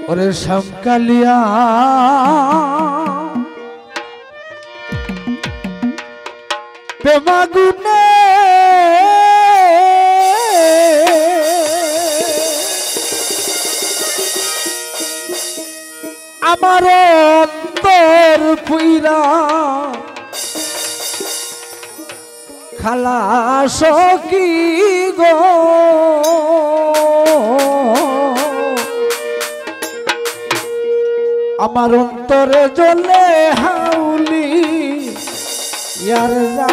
ওরে শ্যামকালিয়া প্রেমাগুনে আমার অন্তর পুইরা খালাস কি গো আমার অন্তরে জ্বলে হাউলি ইয়ার জ্বালা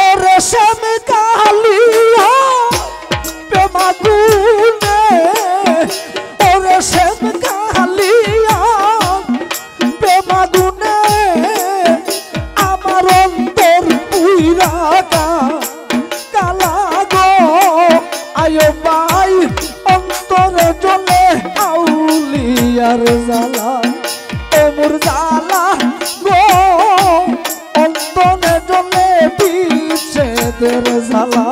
ওরে শ্যামকালিয়া প্রেমাগুনে ওরে শ্যামকালিয়া প্রেমাগুনে আমার অন্তর পুইরা কালা গো আয়ো ভাই অন্তরে জ্বলে আউলিয়ার জ্বালা ওমর জ্বালা গো অন্তরে জ্বলে বিচ্ছেদের জ্বালা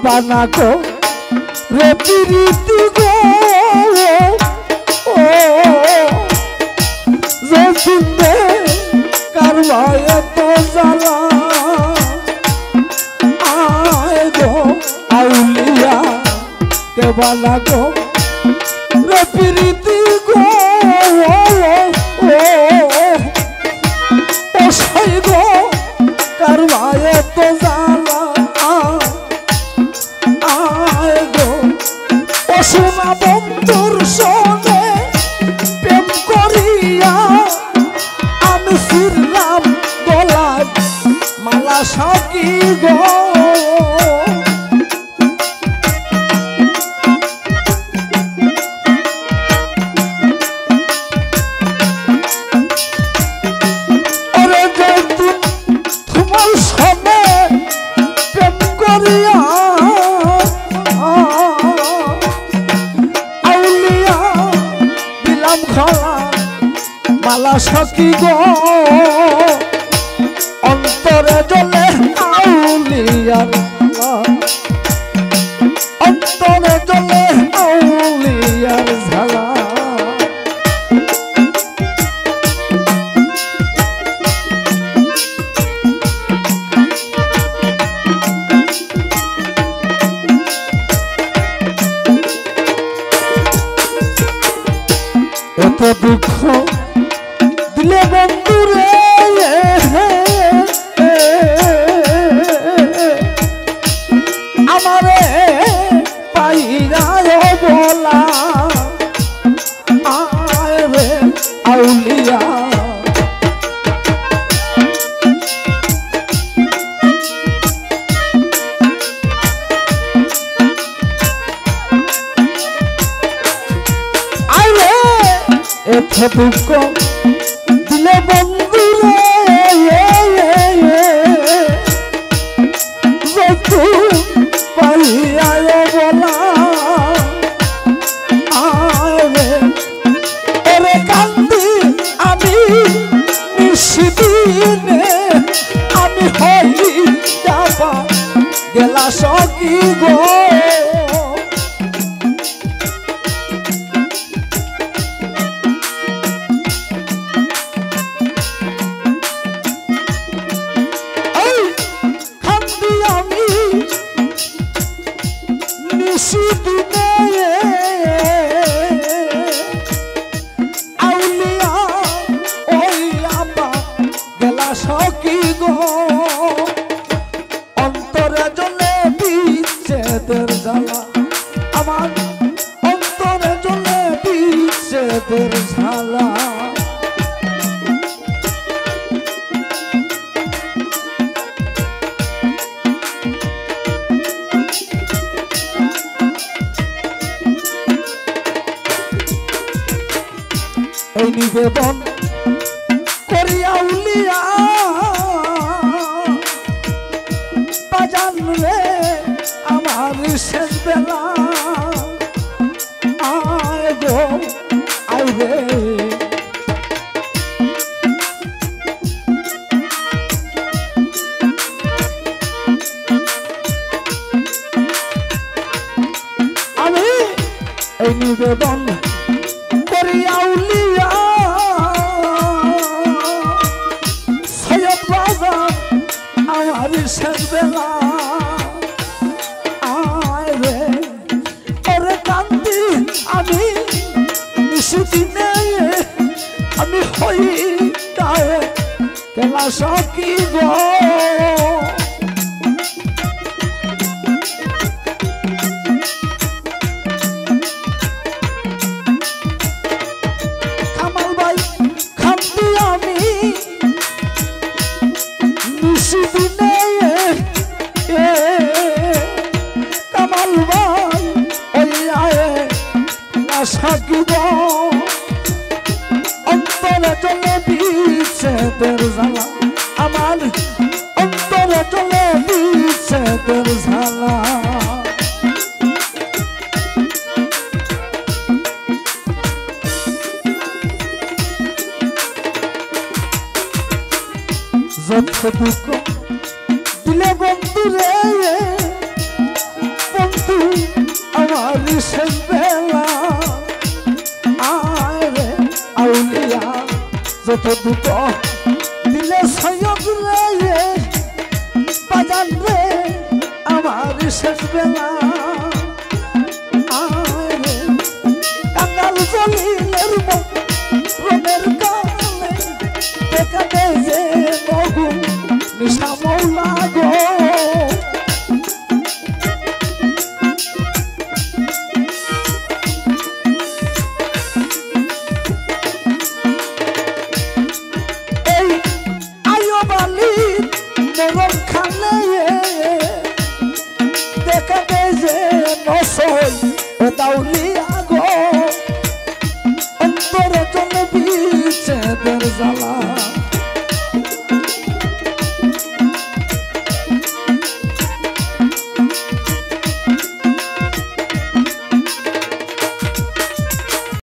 বানা গো রে প্রীতি গো ও জসিন্দে কারবায় তো জ্বালা আয় গো আউলিয়া কে বানা গো রে প্রীতি গো ও সই গো কারবায় তো জ্বালা সোনা বন্ধুর সঙ্গে প্রেম করিয়া আমি ফিরলাম গলায় মালা সাকি গো ওরে যেদিন তোমার সঙ্গে প্রেম করিয়া মালা সখী গো অন্তরে জ্বলে আউলিয়ার অন্তরে জ্বলে আউলিয়ার ঝালা এত দুঃখ দিলে বন্ধুরে আমারে পাইরা বলা আয় রে আউলিয়া আয় রে এত দুঃখ দিলে বন্ধুরে পাইয়া বলা আরে ওরে কান্দি আমি নিশিদিনে আমি হই যাবা গেলা সখী গো আউলিয়া ওই আবা গেলা সখী গো অন্তরে জ্বলে বিচ্ছেদের জ্বালা আমার অন্তরে জ্বলে বিচ্ছেদের জ্বালা এই নিবেদন করিয়া উলিয়া খেলা সকিব কামাল ভাই খামতি আমি নিশিদিনে কামাল ভাই ওই আয়ে সাকিব অন্তরে চলে বিচ্ছেদের জ্বালা আমার অন্তরে চলে বিচ্ছেদের জ্বালা যত দুঃখ দিলে বন্ধু রে বন্ধু আমার শেষ বেলা আরে আউলিয়া যত দুঃখ দিলে সয়গ রে বাজান রে আমার শেষ বেলা আরে কাঙ্গাল জলিলের রঙের কালে দেখা দেয় যে বহু নিশা মৌলা গো দেখা দেয় যে নসই ও দাউলিয়া গো অন্তরে চলে বিচ্ছেদের জ্বালা